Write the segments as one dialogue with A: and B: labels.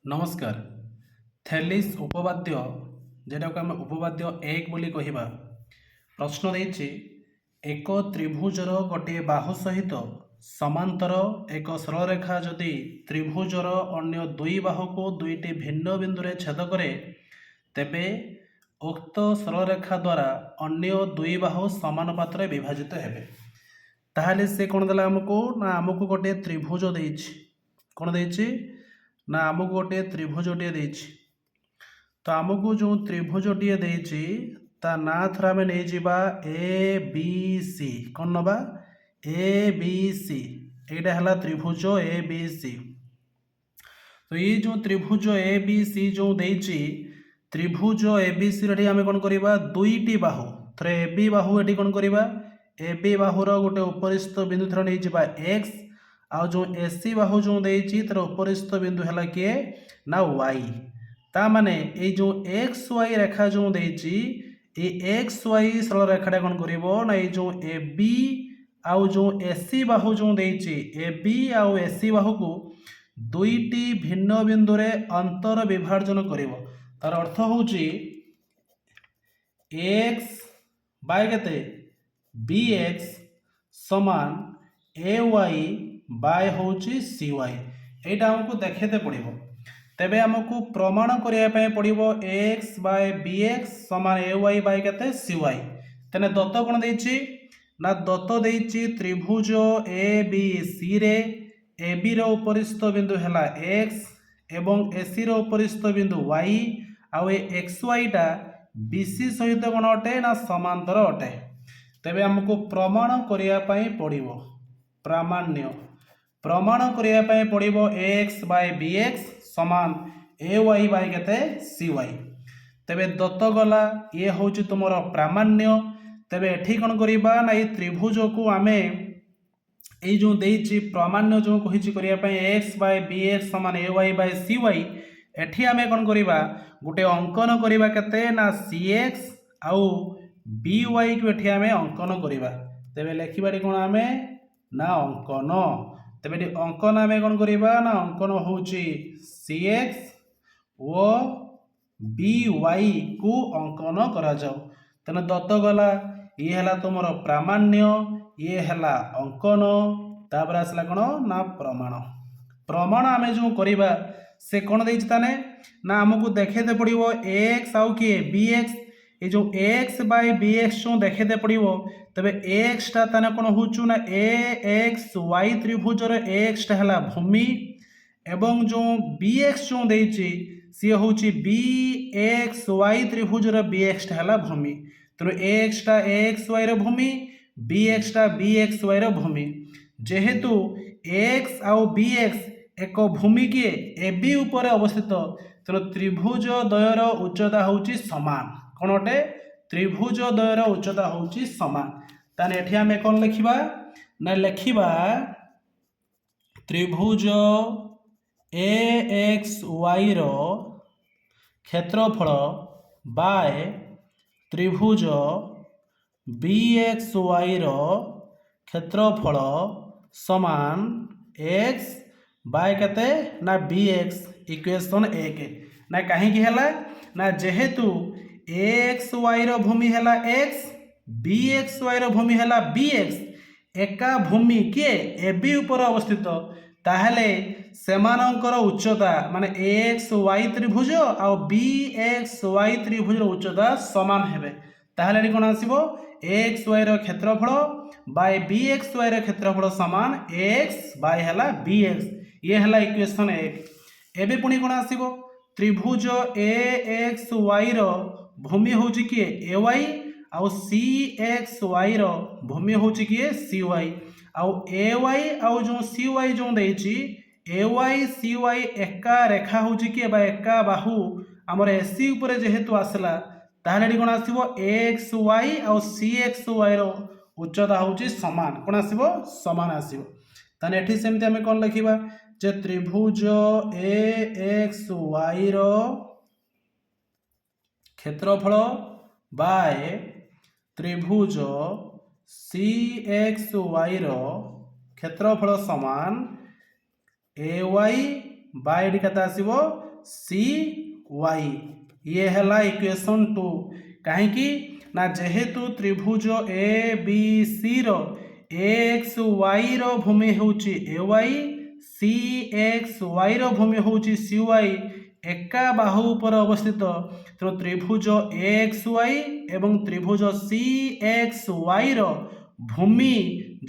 A: नमस्कार। थेलिस उपवाद्य जेटा को आम उपवाद्य एक बोली कहिबा। प्रश्न देछि एक त्रिभुजर गोटे बाहु सहित समांतर एक सरल रेखा जदि त्रिभुजर अन्य दुई बाहु को दुईटी भिन्न बिंदु रे छेद करे तेबे उक्त सरल रेखा द्वारा अन्य दुई बाहु समानुपात विभाजित हेबे। ताहले से कोन देला हमको गोटे त्रिभुज देछि। कोन देछि ना आमको गोटे त्रिभुजटे देछि। तो आमको जो त्रिभुजटे देछि ता ना थरा में नहीं जीवा ए बी सी। कौन नबा ए बी सी। एटा हला त्रिभुज ए बी सी। तो ये जो त्रिभुज ए बी सी जो देछि त्रिभुज ए बी सी रे हम कोन करबा दुईटी बाहु थरे ए बी बाहु एटी कोन करबा ए बी बाहुर गोटे उपरिस्थ बिंदु थरा नहीं जीवा एक्स आ जो एसी बाहु जो देछि तर उपरिस्थ बिंदु हला के ना वाई। ता माने ए जो एक्स वाई रेखा जो देछि ए एक्स वाई सरल रेखाटा कोन करिवो ना ए जो ए बी आउ जो एसी बाहु जो देछि ए बी आउ एसी बाहु को दुईटी भिन्न बिंदु रे अंतर विभाजन करिवो। तार अर्थ होउची एक्स बाय केते बी एक्स समान ए वाई बाय होउची सी वाई। एटा हमको देखेते पड़िबो। तेबे हमको प्रमाण करिया पय पड़िबो एक्स बाय बी एक्स समान ए वाई बाय केते सी वाई। तने दत्त कोन देछि ना दत्त देछि त्रिभुज ए बी सी रे ए बी रो उपरिस्थ बिंदु हला एक्स एवं ए सी रो उपरिस्थ बिंदु वाई आउ ए एक्स वाई टा बी सी सहित कोन अटे ना समांतर अटे। तेबे हमको प्रमाण करिया पय पड़िबो। प्रामाण्य प्रमाण करिया पय पड़िबो एक्स बाय बी एक्स समान ए वाई बाय केते सी वाई। तेबे दत्त गला ये होउची तुमर प्रामाण्य। तेबे एठी कोन करिबा ना ए त्रिभुज को आमे ए जो देछि प्रामाण्य जो कहिछि करिया पय एक्स बाय बी एक्स समान ए वाई बाय सी वाई। एठी आमे कोन करिबा गुटे अंकन करिबा केते ना सी एक्स आउ बी वाई को एठी आमे अंकन करिबा। तेबे लेखिबाडी कोन आमे ना अंकन। तेबे अंकन आमे कोन करिबा ना अंकन होउची सी एक्स ओ बी वाई को अंकन करा जाओ। तने दत्त गला ये हला तुमर प्रामाण्य ये हला अंकन तापर आसला कोन ना प्रमाण। प्रमाण आमे जो करिबा से कोन देछि ताने ना हमको देखेते पड़िबो एक्स आउ के बी एक्स ये जो एक्स बाय बी एक्स जो देखेते पड़िबो। तबे एक्स टा ताने कोन होचु ना ए एक्स वाई त्रिभुजर एक्स टा हला भूमि एवं जो बी एक्स जो देछि सी होउची बी एक्स वाई त्रिभुजर बी एक्स टा हला भूमि। तो एक्स टा एक्स वाई रो भूमि बी एक्स टा बी एक्स वाई रो भूमि। जेहेतु एक्स आउ बी एक्स एक भूमि के ए बी ऊपर अवस्थित तो त्रिभुज द्वयर उच्चता होउची समान। कोन अटे त्रिभुज द्वयर उच्चता होउची समान। ताने एठी आमे कोन लिखिबा ना लिखिबा त्रिभुज ए एक्स वाई रो क्षेत्रफल बाय त्रिभुज बी एक्स वाई रो क्षेत्रफल समान एक्स बाय केते ना बी एक्स इक्वेशन 1 ना कहीं की हला ना जेहेतु एक्स वाई रो भूमि हला एक्स बी एक्स वाई रो भूमि हला बी एक्स एका भूमि के ए बी ऊपर अवस्थित ताहले सेमानंकर उच्चता माने एक्स वाई त्रिभुज आ बी एक्स वाई त्रिभुज उच्चता समान हेबे। ताहले एठी कोन आसीबो एक्स वाई रो क्षेत्रफल बाय बी एक्स वाई रो क्षेत्रफल समान एक्स बाय हला बी एक्स। ये हला इक्वेशन 1। एबे पुनी कोन आसीबो त्रिभुज ए एक्स वाई रो भूमि होउची कि ए वाई आउ सी एक्स वाई रो भूमि होउची कि सी वाई आउ ए वाई आउ जो सी वाई जो देछि ए वाई सी वाई एका रेखा होउची कि बा एका बाहु हमर एसी ऊपर जेहेतु आसला ताहले एठी कोन आसीबो एक्स वाई आउ सी एक्स वाई रो उच्चता होउची समान। कोन आसीबो समान आसीबो। ताने एठी सेमते हमें कोन लिखिबा जे त्रिभुज ए एक्स वाई रो क्षेत्रफल बाय त्रिभुज सी एक्स वाई रो क्षेत्रफल समान ए वाई बाय केते आसीबो सी वाई ये है इक्वेशन 2 कहीं ना जेहेतु त्रिभुज ए बी सी रो एक्स वाई रो भूमि होची A Y C X Y रो भूमि होची सी वाई एका बाहु पर अवस्थित तेणु त्रिभुज एक्स वाई एवं त्रिभुज सी एक्स वाई रो भूमि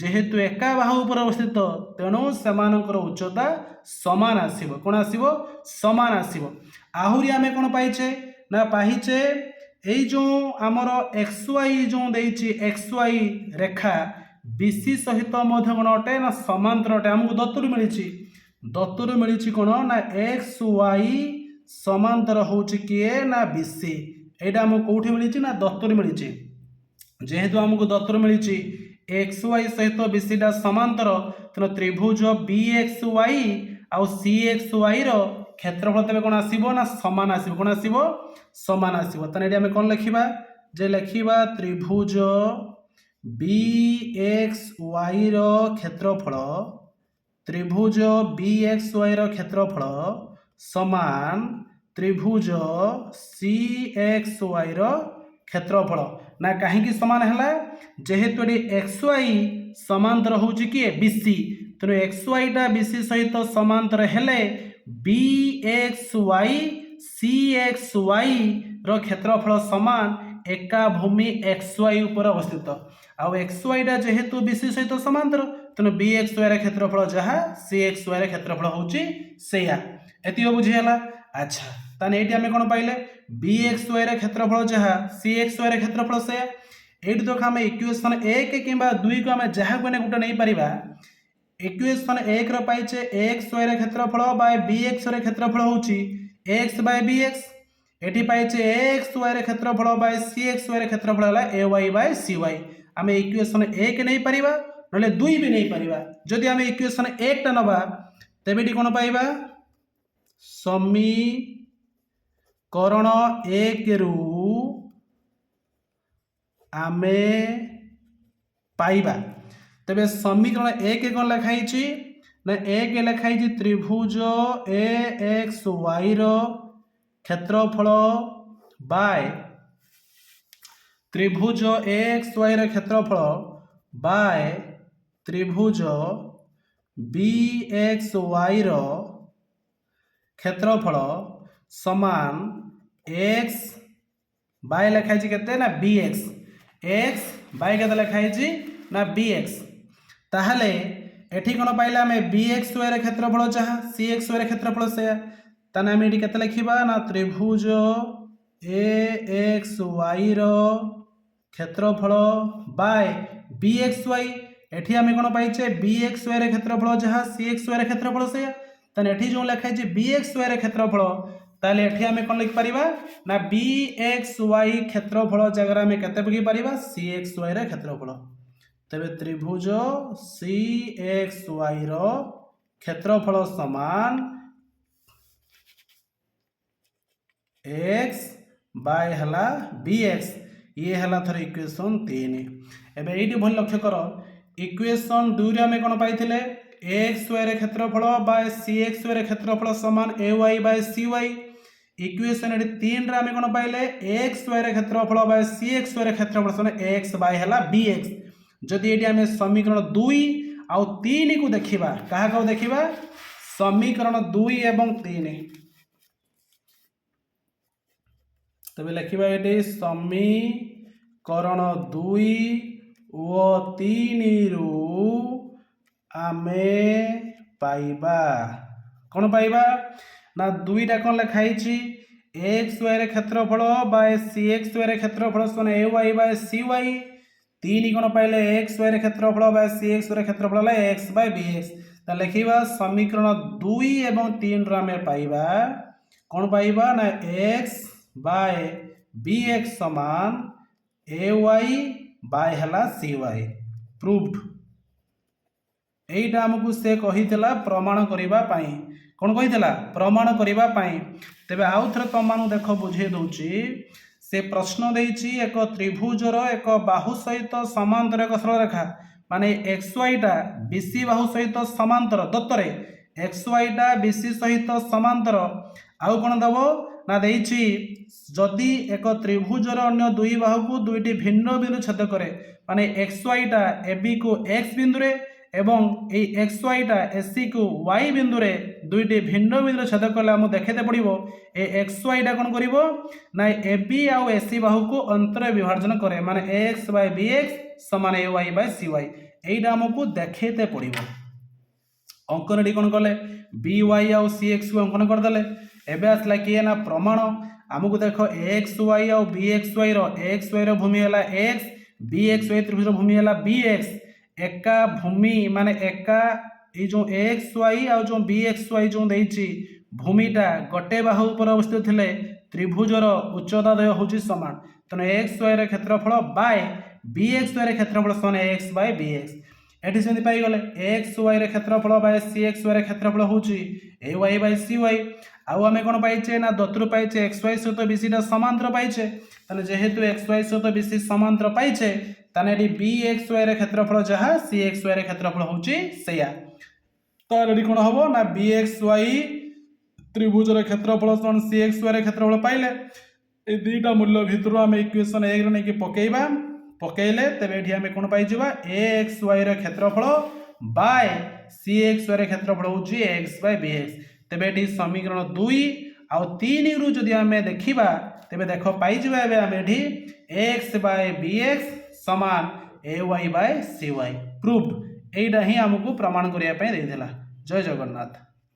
A: जेहेतु एका बाहु पर अवस्थित तेणु सेमानकर उच्चता समान आसीबो कोन आसीबो समान आसीबो आहुरी आमे कोन पाइछे ना पाइछे एई जो आमर एक्स वाई जो देइछि एक्स वाई रेखा बीसी सहित मध्य कोन अटे ना समांतर अटे हमकु दत्तुरु मिलिछि कोन ना एक्स वाई समांतर होउछि किए ना बीसी एटा हमकु कोठी मिलिछि ना दत्तुरु मिलिछि जेहेतु हमकु दत्तुरु मिलिछि एक्स वाई सहित बीसी डा समांतर तेणु त्रिभुज बी एक्स वाई आउ सी एक्स वाई रो क्षेत्रफल तबे कोन आसीबो ना समान आसीबो कोन आसीबो समान आसीबो तने एडी हमें कोन लिखिबा जे लिखिबा त्रिभुज बी एक्स वाई रो क्षेत्रफल त्रिभुज बी एक्स वाई रो क्षेत्रफल समान त्रिभुज सी एक्स वाई रो क्षेत्रफल ना कहीं समान है जेहेतु एक्स वाई समांतर होउछि कि बीसी तेणु एक्स वाई टा बीसी सहित समांतर हेले B X Y C X Y रो क्षेत्रफल समान एका भूमि एक्स वाई उपर अवस्थित आउ एक्स वाई टा जेहेतु बीसी सहित समांतर तेणु बी एक्स वाई क्षेत्रफल जहाँ सी एक्स वाई क्षेत्रफल होउछि सेया एति बुझीगला अच्छा ताने एटी आमे कोन पाइले बी एक्स वाई क्षेत्रफल जहाँ सी एक्स वाई क्षेत्रफल सेया एटी तो आम इक्वेशन 1 किंबा 2 को आम जहाँ को गोटे नहीं पारिबा इक्वेशन 1 रो पाइचे एक्स वाई क्षेत्रफल बाय बी एक्स वाई क्षेत्रफल होउछि एक्स बाय बी एक्स एटी पाइचे एक्स वाई क्षेत्रफल बाय सी एक्स वाई क्षेत्रफल हला A Y by C Y आम इक्वेशन 1 नहीं पारिबा नले 2 भी नहीं पारिबा जदि आम इक्वेशन 1 टा नबा तेबेटी कोन पाइबा समीकरण 1 रु आमे पाइबा तेबे समीकरण 1 कौन लिखाई ना 1 लिखाई त्रिभुज ए एक्स वाई रो क्षेत्रफल बाय त्रिभुज ए एक्स वाई रो क्षेत्रफल बाय त्रिभुज बी एक्स वाई रो क्षेत्रफल समान एक्स बाय लिखाई केते ना बी एक्स एक्स बाय केते लिखाई ना बी एक्स ताहले एठी कोन पाइला हमें बी एक्स वाई क्षेत्रफल जहाँ सी एक्स वाई क्षेत्रफल से ताने हमें एठी केते लिखिबा ना त्रिभुज ए एक्स वाई रो क्षेत्रफल बाय बी एक्स वाई एठी हमें कोन पाइचे बी एक्स वाई क्षेत्रफल जहाँ सी एक्स वाई क्षेत्रफल से ताने एठी जो लिखाई बी एक्स वाई क्षेत्रफल ताले एठी हमें कोन लिख परिबा ना बी एक्स वाई क्षेत्रफल जगह हमें केते पकि परिबा सी एक्स वाई रे क्षेत्रफल तबे त्रिभुज सी एक्स वाई रो क्षेत्रफल समान एक्स बाय हला बी एक्स ये हला थर इक्वेशन 3 एबे एठी भल लक्ष्य करो इक्वेशन 2 रे हमें कोन पाइथिले एक्स वाई रे क्षेत्रफल बाय सी एक्स वाई रे क्षेत्रफल समान ए Y by C Y equation 3 रे हमें कोन पाइले एक्स वाई रे क्षेत्रफल बाय सी एक्स वाई रे क्षेत्रफल समान एक्स बाय हला बी एक्स जदि एटी आमे समीकरण 2 आउ 3 को देखिबा कहा को देखिबा समीकरण 2 एवं 3 तबे लिखिबा एटी समीकरण 2 ओ 3 रु आमे पाइबा कोन पाइबा ना 2 टा कोन लिखाई छि एक्स वाई रे क्षेत्रफल बाय सी एक्स वाई रे क्षेत्रफल समान ए वाई बाय सी वाई 3 कोन पाइले एक्स वाई रे क्षेत्रफल बाय सी एक्स वाई रे क्षेत्रफल है एक्स बाय बी एक्स ता लिखिबा समीकरण 2 एवं 3 रा में पाइबा कोन पाइबा ना एक्स बाय बी एक्स समान ए वाई बाय हला सी वाई प्रूव्ड एटा हमकु से कहितला प्रमाण करिबा पई कोन कहितला प्रमाण करिबा पई तबे आउ थरे तमानु देखो बुझे दउची से प्रश्न देइछि एक त्रिभुजर एक बाहु सहित समांतर एक सरल रेखा माने एक्स वाई टा बीसी बाहु सहित समांतर दत्तरे एक्स वाई टा बीसी सहित समांतर आउ कौन दब ना देइछि जदि एक त्रिभुजर अन्य दुई बाहु दुईटी भिन्न बिंदु छेद करे माने एक्स वाईटा ए बी को एक्स बिंदुरे एवं ए एक्स वाईटा एसी को वाई बिंदुरे दुईटी भिन्न बिंदु छेद कले आम देखते पड़ो ए एक्स वाईटा कौन कर ना ए बी आउ एसी बाहु को अंतर विभाजन करे माने ए एक्स बाय बी एक्स समान ए वाई बाय सी वाई यहीटा आमको देखते पड़ो। अंकन कौन कले बी वाई आउ सी एक्स को अंकन करदे एबे आसला किए ना प्रमाण आमको देख एक्स वाई आउ B X Y X Y भूमि है एक्स बी एक्स वाई त्रिभुज भूमि है बी एक्स एका भूमि माने एका ये जो एक्स वाई आउ जो बी एक्स वाई जो देइछि भूमिटा गोटे बाहु पर अवस्थित थिले त्रिभुजर उच्चता द्वय होछि समान तेणु एक्स वाई क्षेत्रफल बाय बी एक्स वाई क्षेत्रफल समान एक्स बाय बी एक्स एटी सेमती पाइगले एक्स वाई क्षेत्रफल बाय सी एक्स वाई क्षेत्रफल होछि A Y by C Y आउ आमे कोन पाइछे ना दत्रु पाइछे एक्स वाई सहित बीसीटा समांतर पाइछे तने जेहेतु एक्स वाई सहित बीसी समांतर पाइछे तने एटी बी एक्स वाई क्षेत्रफल जहा सी एक्स वाई क्षेत्रफल होछि सेया तो एटी कोन हबो ना बी एक्स वाई त्रिभुजर क्षेत्रफल समान सी एक्स वाई क्षेत्रफल पाइले ए दुईटा मूल्य भितर आमे इक्वेशन 1 रे नेकी पकेइबा पकेइले तबे एठी आमे कोन पाइ जिबा ए एक्स वाई रे क्षेत्रफल बाय सी एक्स वाई रे क्षेत्रफल होछि एक्स बाय बी एक्स तबे एठी समीकरण 2 आउ 3 रु जदि आमे देखिबा तबे देखो पाइ जिबा एबे आमे एठी एक्स बाय बी एक्स समान ए Y by C Y proved एइडा ही हमकु प्रमाण करिया पय देइदेला। जय जगन्नाथ।